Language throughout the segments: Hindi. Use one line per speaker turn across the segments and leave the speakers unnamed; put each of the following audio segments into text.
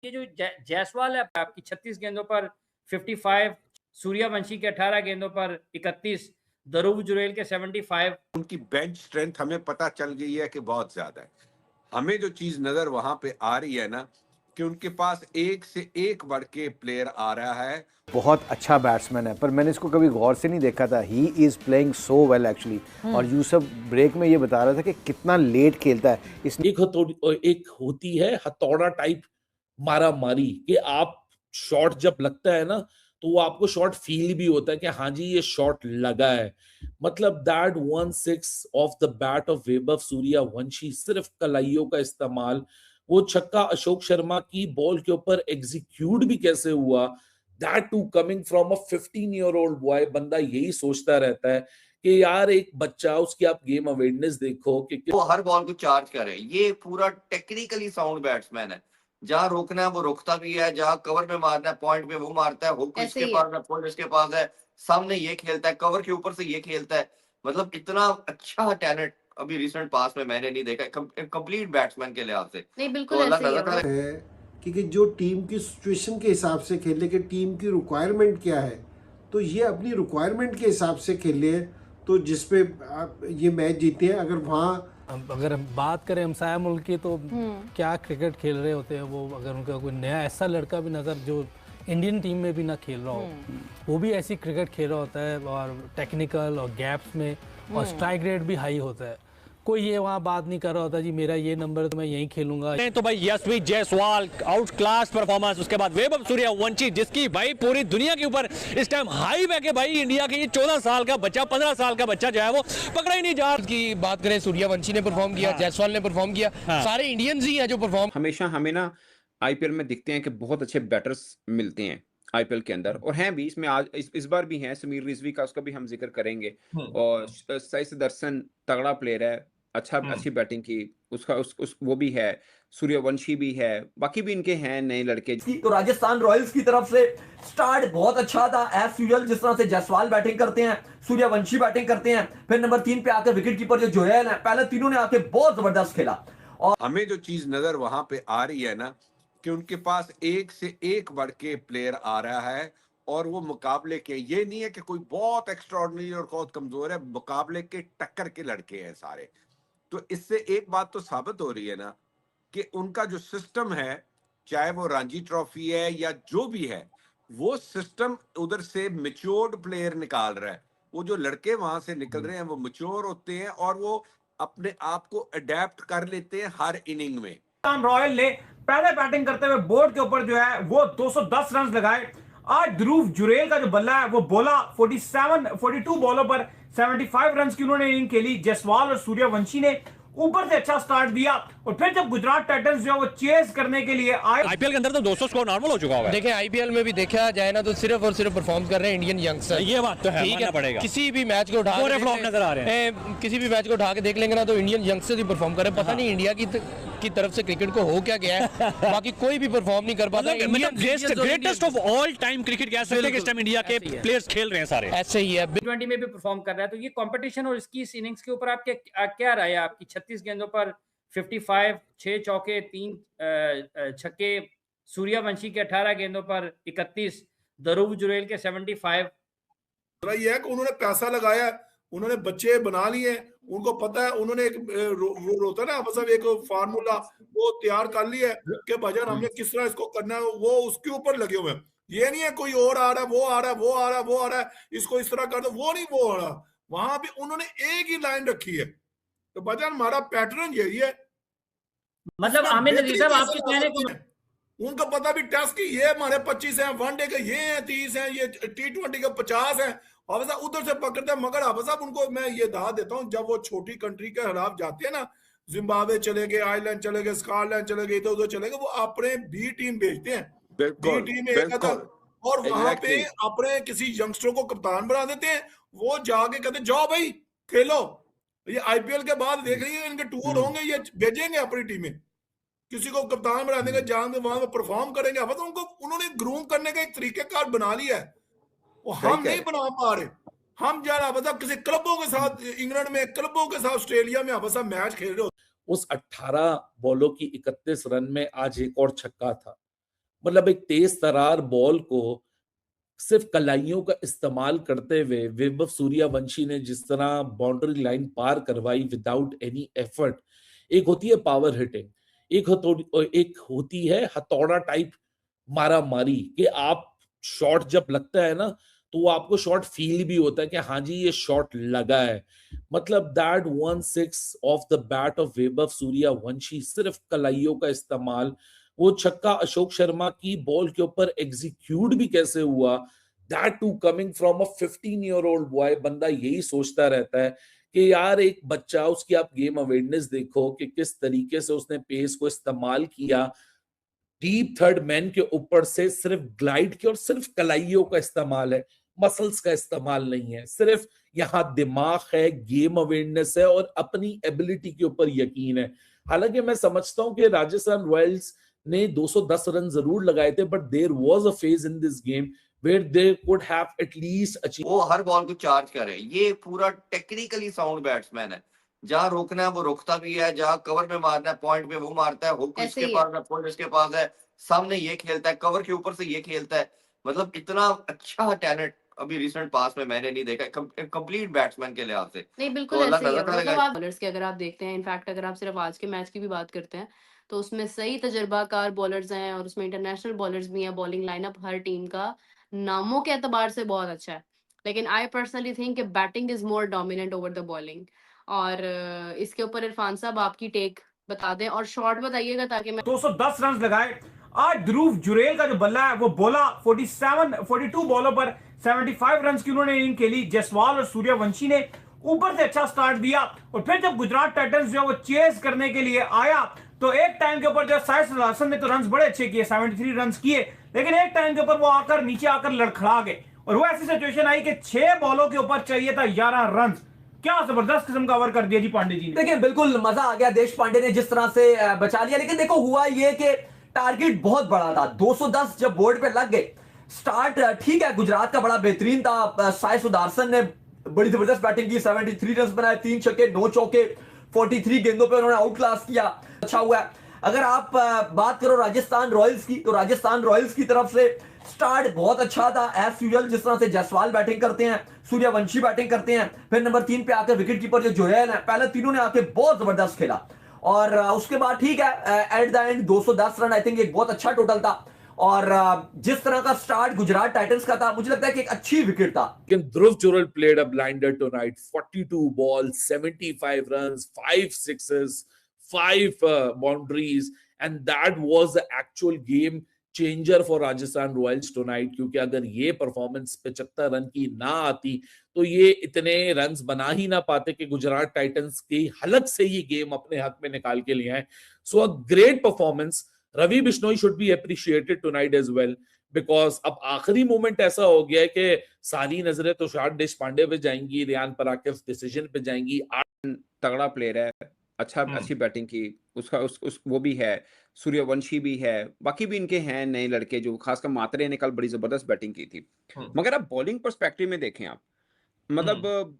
ये जो जायसवाल है आपकी 36 गेंदों पर 55, सूर्यवंशी के 18 गेंदों पर 31, ध्रुव जुरैल के 75।
उनकी बेंच स्ट्रेंथ हमें पता चल गई है कि बहुत ज्यादा है। हमें जो चीज नजर वहां पे आ रही है ना कि उनके पास एक से एक बढ़ के प्लेयर आ रहा है।
बहुत अच्छा बैट्समैन है, पर मैंने इसको कभी गौर से नहीं देखा था। He is playing so well actually. और यूसुफ ब्रेक में ये बता रहा था कि कितना लेट खेलता है।
एक होती है हथौड़ा टाइप मारा मारी कि आप शॉट जब लगता है ना तो वो आपको शॉट फील भी होता है कि हाँ जी ये शॉट लगा है। मतलब that 1-6 off the bat of Vaibhav Suryavanshi, सिर्फ कलाइयों का इस्तेमाल, वो छक्का अशोक शर्मा की बॉल के ऊपर एग्जीक्यूट भी कैसे हुआ, that too coming from a 15-year-old boy. बंदा यही सोचता रहता है कि यार एक बच्चा, उसकी आप गेम अवेयरनेस देखो कि
वो हर बॉल को चार्ज करे। ये पूरा टेक्निकली साउंड बैट्समैन है, जहां रोकना है वो रोकता भी है, जहां कवर में मारना है पॉइंट पे वो मारता है, हुक इसके पास है, पॉइंट इसके पास है, सामने ये खेलता है, कवर के ऊपर से ये खेलता है। मतलब इतना अच्छा टैलेंट अभी रिसेंट पास में मैंने नहीं देखा कंप्लीट बैट्समैन के लिहाज से।
नहीं बिल्कुल ऐसे ही
है कि जो टीम की सिचुएशन के हिसाब से खेले कि टीम की रिक्वायरमेंट क्या है, तो ये अपनी रिक्वायरमेंट के हिसाब से खेले, तो जिसपे ये मैच जीते हैं। अगर वहाँ
अगर हम बात करें हमसाया मुल्क की तो क्या क्रिकेट खेल रहे होते हैं वो। अगर उनका कोई नया ऐसा लड़का भी नज़र जो इंडियन टीम में भी ना खेल रहा हो, वो भी ऐसी क्रिकेट खेल रहा होता है और टेक्निकल और गैप्स में, और स्ट्राइक रेट भी हाई होता है। कोई ये वहाँ बात नहीं कर रहा होता जी मेरा ये नंबर तो मैं यहीं खेलूंगा।
नहीं तो भाई Yashvi Jaiswal out class performance, उसके बाद वैभव सूर्यवंशी जिसकी भाई पूरी दुनिया के ऊपर इस टाइम हाइप है कि भाई इंडिया के ये 14 साल का बच्चा, 15 साल का बच्चा जो है वो पकड़ा ही नहीं जा रहा।
की बात करें, सूर्यवंशी ने परफॉर्म किया, जायसवाल ने परफॉर्म किया, सारे इंडियंस ही हैं जो परफॉर्म।
हमेशा हमें ना आईपीएल में दिखते हैं कि बहुत अच्छे बैटर्स मिलते हैं आईपीएल के अंदर, और हैं भी इसमें आज इस बार भी हैं। समीर रिजवी का उसका भी हम जिक्र करेंगे, और साइस दर्शन तगड़ा प्लेयर है, अच्छी बैटिंग की उसका वो भी है। सूर्यवंशी भी है, बाकी भी इनके हैं नए लड़के।
तो राजस्थान रॉयल्स की तरफ से स्टार्ट बहुत अच्छा था एज यूजुअल। जिस तरह से जायसवाल बैटिंग करते हैं, सूर्यवंशी बैटिंग करते हैं, फिर नंबर 3 पे आकर विकेट कीपर जो जोयल है, पहले तीनों ने आके बहुत जबरदस्त खेला।
और हमें जो चीज नजर वहां पे आ रही है ना कि उनके पास एक से एक बढ़ के प्लेयर आ रहा है, और वो मुकाबले के, ये नहीं है कि कोई बहुत एक्स्ट्राऑर्डिनरी और बहुत कमजोर है, मुकाबले के टक्कर के लड़के हैं सारे। तो इससे एक बात तो साबित हो रही है ना कि उनका जो सिस्टम है, चाहे वो रणजी ट्रॉफी है या जो भी है, वो सिस्टम उधर से मैच्योर्ड प्लेयर निकाल रहा है। वो जो लड़के वहां से निकल रहे हैं वो मैच्योर होते हैं और वो अपने आप को अडेप्ट कर लेते हैं हर इनिंग में।
रॉयल ने पहले बैटिंग करते हुए बोर्ड के ऊपर जो है वो 210 रन लगाए। आज ध्रुव जुरैल का जो बल्ला है वो बोला 42 बॉलों पर 75 रन की उन्होंने इनिंग खेली। जायसवाल और सूर्यवंशी ने ऊपर से अच्छा स्टार्ट दिया, और फिर जब गुजरात टाइटंस जो है वो चेस करने के लिए आए।
आईपीएल के अंदर तो 200 स्कोर नॉर्मल हो चुका होगा।
देखें आईपीएल में भी देखा जाए ना तो सिर्फ और सिर्फ परफॉर्म कर रहे हैं इंडियन यंगस्टर।
ये बात तो है, मानना पड़ेगा।
किसी भी मैच को उठा
नजर आ रहे हैं,
किसी भी मैच को उठा के देख लेंगे ना तो इंडियन यंगस्टर ही परफॉर्म कर रहे हैं। पता नहीं इंडिया की तरफ से क्रिकेट को हो क्या गया है, बाकी कोई भी परफॉर्म नहीं कर पाता।
Greatest of all time cricket कह सकते हैं कि इस टाइम इंडिया के प्लेयर्स खेल रहे हैं सारे।
ऐसे ही है,
T20 में भी परफॉर्म कर रहा है। तो ये कंपटीशन और इसकी इनिंग्स के ऊपर आपके क्या राय है आपकी? 36 गेंदों पर 55, 6 चौके 3 छक्के, सूर्यवंशी के 18 गेंदों पर 31, ध्रुव जुरैल के 75।
ये है कि उन्होंने पैसा लगाया, उन्होंने बच्चे बना लिए, उनको पता है, उन्होंने एक होता है ना मतलब एक फार्मूला वो तैयार कर लिया है कि भजन हमने किस तरह इसको करना है, वो उसके ऊपर लगे हुए हैं। ये नहीं है कोई और आ रहा है, वो आ रहा है, वो आ रहा है, वो आ रहा है, इसको इस तरह कर दो, वो नहीं, वो आ रहा। वहां पे उन्होंने एक ही लाइन रखी है। तो भजन हमारा पैटर्न यही है।
मतलब आमिर नजीर साहब आपके कहने को
उनको पता भी टेस्ट की ये हमारे 25 हैं, वनडे के ये हैं 30 हैं, ये T20 के 50 हैं, हाफिज साहब उधर से पकड़ते हैं। मगर हाफिज साहब उनको मैं ये दावा देता हूँ, जब वो छोटी कंट्री के खिलाफ जाते हैं ना, जिम्बाब्वे चले गए, आयरलैंड चले गए, स्कॉटलैंड चले गए, इधर उधर चले गए, वो अपने बी टीम भेजते हैं, बी टीम में, और वहां पे अपने किसी यंगस्टर को कप्तान बना देते हैं। वो जाके कहते जाओ भाई खेलो। ये आईपीएल के बाद देख रही है इनके टूर होंगे, ये भेजेंगे अपनी टीमें, किसी को कप्तान बना देंगे, जाएंगे वहां में परफॉर्म करेंगे। अब उनको उन्होंने ग्रूम करने का एक तरीकेकार बना लिया है, वो हम नहीं बना पा रहे। हम जा रहा मतलब किसी क्लबों के साथ, इंग्लैंड में क्लबों के साथ, ऑस्ट्रेलिया में आप मैच खेल रहे हो।
उस 18 बॉलों की 31 रन में आज एक और छक्का था। मतलब एक तेज तरार बॉल को सिर्फ कलाइयों का इस्तेमाल करते हुए वैभव सूर्यवंशी ने जिस तरह बाउंड्री लाइन पार करवाई विदाउट एनी एफर्ट। एक होती है पावर हिटिंग, एक होती है हथौड़ा टाइप मारा मारी, कि आप शॉट जब लगता है ना तो वो आपको शॉट फील भी होता है कि हाँ जी ये शॉट लगा है। मतलब that 1-6 off the bat of Vaibhav Suryavanshi, सिर्फ कलाइयों का इस्तेमाल, वो छक्का अशोक शर्मा की बॉल के ऊपर एग्जीक्यूट भी कैसे हुआ, that too coming from a 15-year-old boy. बंदा यही सोचता रहता है कि यार एक बच्चा, उसकी आप गेम अवेयरनेस देखो कि किस तरीके से उसने पेस को इस्तेमाल किया, डीप थर्ड मैन के ऊपर से सिर्फ ग्लाइड की और सिर्फ कलाइयों का इस्तेमाल है, मसल्स का इस्तेमाल नहीं है, सिर्फ यहाँ दिमाग है, गेम अवेयरनेस है और अपनी एबिलिटी के ऊपर यकीन है। हालांकि मैं समझता हूं कि राजस्थान रॉयल्स ने 210 रन जरूर लगाए थे, but there was a phase in this game where they could have at least achieve.
वो हर बॉल को चार्ज करे, ये पूरा टेक्निकली साउंड बैट्समैन है। जहां रोकना है वो रोकता भी है, जहां कवर में मारना है पॉइंट पे वो मारता है, हुक इसके पास है, पॉइंट इसके पास है, सामने ये खेलता है, कवर के ऊपर से ये खेलता है। मतलब इतना अच्छा टैलेंट अभी रिसेंट पास में मैंने नहीं देखा कंप्लीट बैट्समैन के लिहाज से।
नहीं बिल्कुल
तो अल्लाह
ऐसे ही है।
नजर
मतलब
लगा।
आप बॉलर्स के अगर आप देखते हैं, इनफैक्ट अगर आप सिर्फ आज के मैच की भी बात करते हैं तो उसमें सही तजर्बाकार बॉलर्स हैं और उसमें इंटरनेशनल बॉलर्स भी हैं। बॉलिंग लाइनअप हर टीम का नामों के एतबार से बहुत अच्छा है, लेकिन आई पर्सनली थिंक कि batting is more dominant over the bowling. और इसके ऊपर इरफान साहब आपकी टेक बता दें और शॉर्ट बताइएगा ताकि मैं
210 रन लगाए। आज ध्रुव जुरेल का जो बल्ला है वो बोला 42 बॉलों पर 75 रन की उन्होंने इनिंग खेली। जायसवाल और सूर्यवंशी ने ऊपर से अच्छा स्टार्ट दिया और फिर जब गुजरात टाइटंस जो है वो चेस करने के लिए आया तो एक टाइम के ऊपर जो साइस सुदर्शन ने तो रन बड़े अच्छे किए, 73 रन किए, लेकिन एक टाइम के ऊपर वो आकर नीचे आकर लड़खड़ा गए और वो ऐसी सिचुएशन आई कि 6 बॉलों के ऊपर चाहिए था 11 रन। क्या जबरदस्त किस्म का ओवर कर दिया जी पांडे जी ने।
देखिए बिल्कुल मजा आ गया, देश पांडे ने जिस तरह से बचा लिया। लेकिन देखो हुआ ये कि टारगेट बहुत बड़ा था, 210 जब बोर्ड पे लग गए। स्टार्ट ठीक है, गुजरात का बड़ा बेहतरीन था, साई सुदर्शन ने बड़ी जबरदस्त बैटिंग की, 73 रन बनाए, 3 छक्के 9 चौके, 43 गेंदों पे उन्होंने आउट क्लास किया, अच्छा हुआ। अगर आप बात करो राजस्थान रॉयल्स की, तो राजस्थान रॉयल्स की तरफ से स्टार्ट बहुत अच्छा था एज यूजुअल। जिस तरह से जायसवाल बैटिंग करते हैं, सूर्यवंशी बैटिंग करते हैं, फिर नंबर 3 पे आकर विकेट कीपर जो जोयल है, पहले तीनों ने आके बहुत जबरदस्त खेला और उसके बाद ठीक है at the end 210 run I think एक बहुत अच्छा टोटल था। और जिस तरह का स्टार्ट गुजरात टाइटंस का था, मुझे लगता है कि एक अच्छी विकेट था।
ध्रुव Jurel played a blinder tonight, 42 balls, 75 runs, 5 sixes, 5 boundaries, and that was the actual game changer for Rajasthan Royals tonight, क्योंकि अगर ये परफॉर्मेंस 75 रन की ना आती तो ये इतने रन्स बना ही ना पाते कि गुजरात टाइटंस की हलक से ही गेम अपने हक में निकाल के लिए आए। So a great performance. Ravi Bishnoi should be appreciated tonight as well, because अब आखिरी मोमेंट ऐसा हो गया है कि सारी नजरें तुषार देशपांडे पे जाएंगी, रियान पराग डिसीजन पे जाएंगी।
तगड़ा प्लेयर है, अच्छी बैटिंग की, उसका वो भी है, सूर्यवंशी भी है, बाकी भी इनके हैं नए लड़के जो, खासकर मात्रे ने कल बड़ी जबरदस्त बैटिंग की थी। मगर आप बॉलिंग पर्सपेक्टिव में देखें, आप मतलब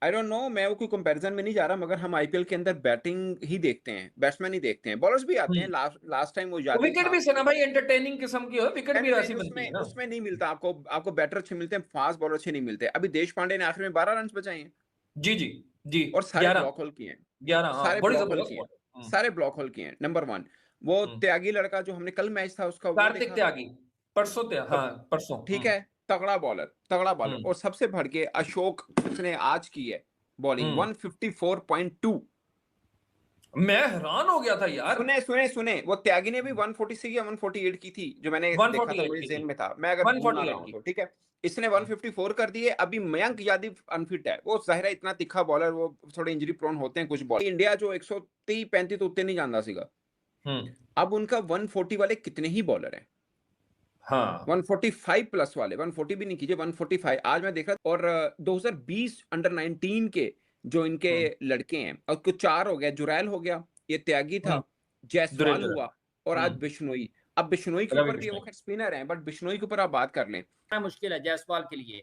आई डोंट नो, मैं वो कोई कंपैरिजन में नहीं जा रहा, मगर हम आईपीएल के अंदर बैटिंग ही देखते हैं, बैट्समैन ही देखते हैं, बॉलर्स भी आते हैं। लास्ट टाइम वो याद
विकेट भी से ना भाई एंटरटेनिंग किस्म की हो, विकेट भी ऐसी बनती है ना,
उसमें नहीं मिलता आपको बैटर अच्छे मिलते हैं, फास्ट बॉलर अच्छे नहीं मिलते। अभी देश पांडे ने आखिर में 12 रन बचाए हैं।
जी जी जी,
और सारे ब्लॉक होल किए हैं,
11
सारे ब्लॉक होल किए हैं। नंबर 1 वो त्यागी लड़का जो हमने कल मैच था उसका,
कार्तिक त्यागी, परसों
ठीक है, तगड़ा बॉलर। और सबसे बढ़ के अशोक, उसने आज की है बॉलिंग 154.2।
मैं हैरान हो गया था यार।
सुने वो त्यागी ने भी 146 या 148 की थी, जो मैंने देखा था, मेरे ज़हन में था, मैं अगर भूल ना रहा हूं तो, ठीक है। इसने 154 कर दिए। अभी मयंक यादव अनफिट है, वो जाहिर है इतना तिखा बॉलर, वो थोड़े इंजरी प्रोन होते हैं कुछ बॉलर। इंडिया जो 130-35 तो उतने नहीं जानता सीगा, अब उनका 140 वाले कितने ही बॉलर हैं।
हाँ,
145 प्लस वाले, 140 भी नहीं कीजिए, 145 आज मैं देख रहा। और 2020 अंडर 19 के जो इनके लड़के हैं, और कुछ 4 हो गया, जुरैल हो गया, ये त्यागी था, जायसवाल हुआ, और आज बिश्नोई। अब बिश्नोई के ऊपर भी वो स्पिनर हैं, बट बिश्नोई के ऊपर आप बात कर लें,
मुश्किल है जायसवाल के लिए,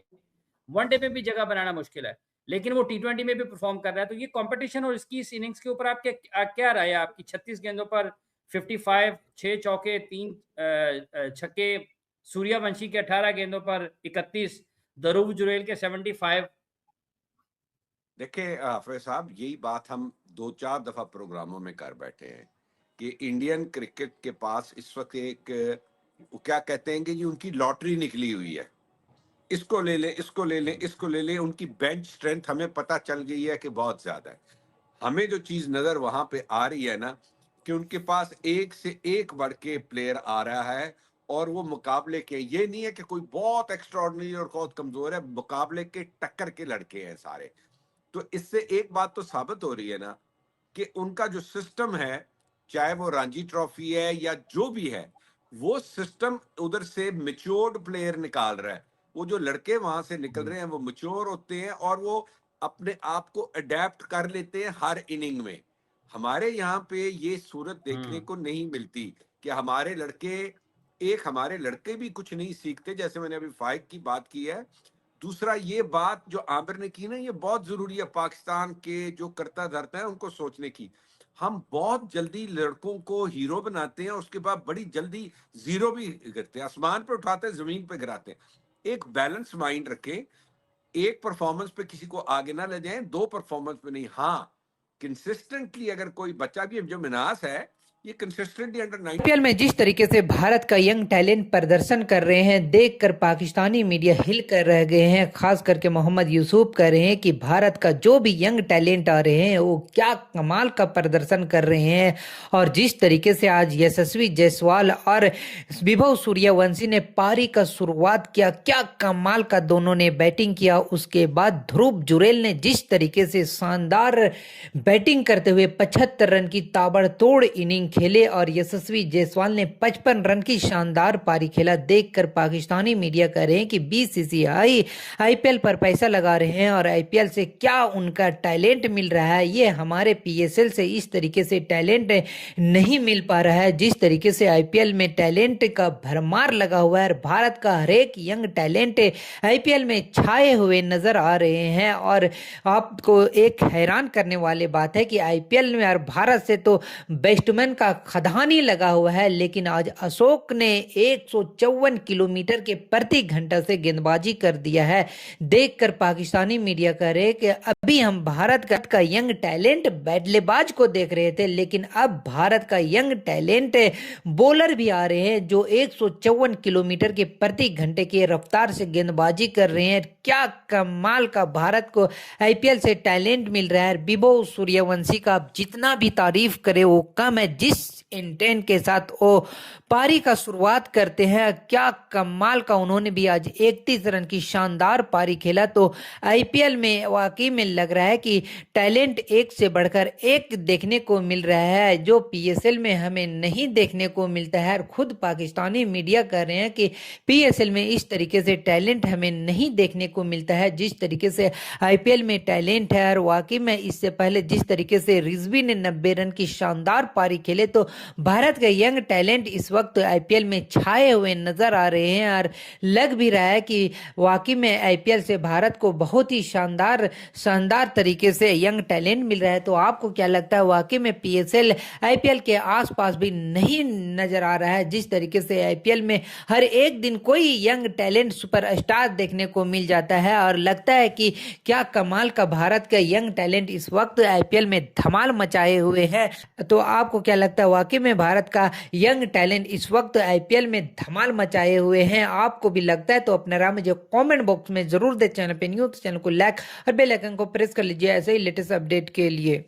वनडे में भी जगह बनाना मुश्किल है, लेकिन वो T20 में भी परफॉर्म कर रहा है। तो ये कंपटीशन और इसकी इनिंग्स के ऊपर आपके क्या राय है आपकी? 36 गेंदों पर 55, 6 चौके, 3 छक्के, सूर्यवंशी के 18 गेंदों पर 31, ध्रुव जुरेल के 75।
देखिए हाफिज साहब, यही बात हम 2-4 दफा प्रोग्रामों में कर बैठे हैं कि इंडियन क्रिकेट के पास इस वक्त एक क्या कहते हैं कि जी उनकी लॉटरी निकली हुई है। इसको ले लें, इसको ले लें, इसको ले लें। उनकी बेंच स्ट्रेंथ हमें पता चल गई है कि बहुत ज्यादा है। हमें जो चीज नजर वहां पे आ रही है ना कि उनके पास एक से एक बढ़ के प्लेयर आ रहा है और वो मुकाबले के, ये नहीं है कि कोई बहुत एक्स्ट्राऑर्डिनरी और बहुत कमजोर है, मुकाबले के टक्कर के लड़के हैं सारे। तो इससे एक बात तो साबित हो रही है ना कि उनका जो सिस्टम है, चाहे वो रणजी ट्रॉफी है या जो भी है, वो सिस्टम उधर से मैच्योर्ड प्लेयर निकाल रहा है। वो जो लड़के वहां से निकल रहे हैं वो मैच्योर होते हैं और वो अपने आप को अडेप्ट कर लेते हैं हर इनिंग में। हमारे यहाँ पे ये सूरत देखने को नहीं मिलती कि हमारे लड़के भी कुछ नहीं सीखते। जैसे मैंने अभी फाइक की बात की है। दूसरा ये बात जो आमिर ने की ना, ये बहुत जरूरी है पाकिस्तान के जो करता धरता है उनको सोचने की। हम बहुत जल्दी लड़कों को हीरो बनाते हैं, उसके बाद बड़ी जल्दी जीरो भी करते हैं, आसमान पे उठाते हैं, जमीन पे गिराते हैं। एक बैलेंस माइंड रखें, एक परफॉर्मेंस पे किसी को आगे ना ले जाएं, 2 परफॉर्मेंस पे नहीं। हाँ, कंसिस्टेंटली अगर कोई बच्चा भी, जो मिनास है, ये कंसिस्टेंटली अंडर 9
आईपीएल में जिस तरीके से भारत का यंग टैलेंट प्रदर्शन कर रहे हैं, देखकर पाकिस्तानी मीडिया हिल कर रह गए हैं। खास करके मोहम्मद यूसुफ कह रहे हैं कि भारत का जो भी यंग टैलेंट आ रहे हैं वो क्या कमाल का प्रदर्शन कर रहे हैं। और जिस तरीके से आज यशस्वी जायसवाल और विभव सूर्यवंशी ने पारी का शुरुआत किया, क्या कमाल का दोनों ने बैटिंग किया। उसके बाद ध्रुव जुरेल ने जिस तरीके से शानदार बैटिंग करते हुए 75 रन की ताबड़तोड़ इनिंग खेले और यशस्वी जायसवाल ने 55 रन की शानदार पारी खेला। देखकर पाकिस्तानी मीडिया कह रहे हैं कि बीसीसीआई आईपीएल पर पैसा लगा रहे हैं और आईपीएल से क्या उनका टैलेंट मिल रहा है, ये हमारे पीएसएल से इस तरीके से टैलेंट नहीं मिल पा रहा है। जिस तरीके से आईपीएल में टैलेंट का भरमार लगा हुआ है, भारत का हर एक यंग टैलेंट आईपीएल में छाए हुए नजर आ रहे हैं। और आपको एक हैरान करने वाली बात है कि आईपीएल में और भारत से तो बैट्समैन का खदान ही लगा हुआ है, लेकिन आज अशोक ने 154 किलोमीटर के प्रति घंटा से गेंदबाजी कर दिया है। देखकर पाकिस्तानी मीडिया कह रहे कि अभी हम भारत का यंग टैलेंट बल्लेबाज को देख रहे थे, लेकिन अब भारत का यंग टैलेंट बॉलर भी आ रहे हैं जो 154 किलोमीटर के प्रति घंटे की रफ्तार से गेंदबाजी कर रहे हैं। क्या कमाल का भारत को आईपीएल से टैलेंट मिल रहा है। विभव सूर्यवंशी का आप जितना भी तारीफ करे वो कम है। जिस इंटेंट के साथ वो पारी का शुरुआत करते हैं, क्या कमाल का उन्होंने भी आज 31 रन की शानदार पारी खेला। तो आईपीएल में वाकई में लग रहा है कि टैलेंट एक से बढ़कर एक देखने को मिल रहा है, जो पीएसएल में हमें नहीं देखने को मिलता है। और खुद पाकिस्तानी मीडिया कह रहे हैं कि पीएसएल में इस तरीके से टैलेंट हमें नहीं देखने को मिलता है जिस तरीके से आईपीएल में टैलेंट है। और वाकई में इससे पहले जिस तरीके से रिजवी ने 90 रन की शानदार पारी खेले, तो भारत का यंग टैलेंट इस वक्त आईपीएल में छाए हुए नजर आ रहे हैं। और लग भी रहा है कि वाकई में आईपीएल से भारत को बहुत ही शानदार तरीके से यंग टैलेंट मिल रहा है। तो आपको क्या लगता है, वाकई में पीएसएल आईपीएल के आसपास भी नहीं नजर आ रहा है? जिस तरीके से आईपीएल में हर एक दिन कोई यंग टैलेंट सुपरस्टार देखने को मिल जाता है और लगता है कि क्या कमाल का भारत का यंग टैलेंट इस वक्त आईपीएल में धमाल मचाए हुए है। तो आपको क्या लगता है, वाकई में भारत का यंग टैलेंट इस वक्त आईपीएल में धमाल मचाए हुए हैं? आपको भी लगता है तो अपना राय मुझे कमेंट बॉक्स में जरूर दे। चैनल पे न्यू तो चैनल को लाइक और बेल आइकन को प्रेस कर लीजिए ऐसे ही लेटेस्ट अपडेट के लिए।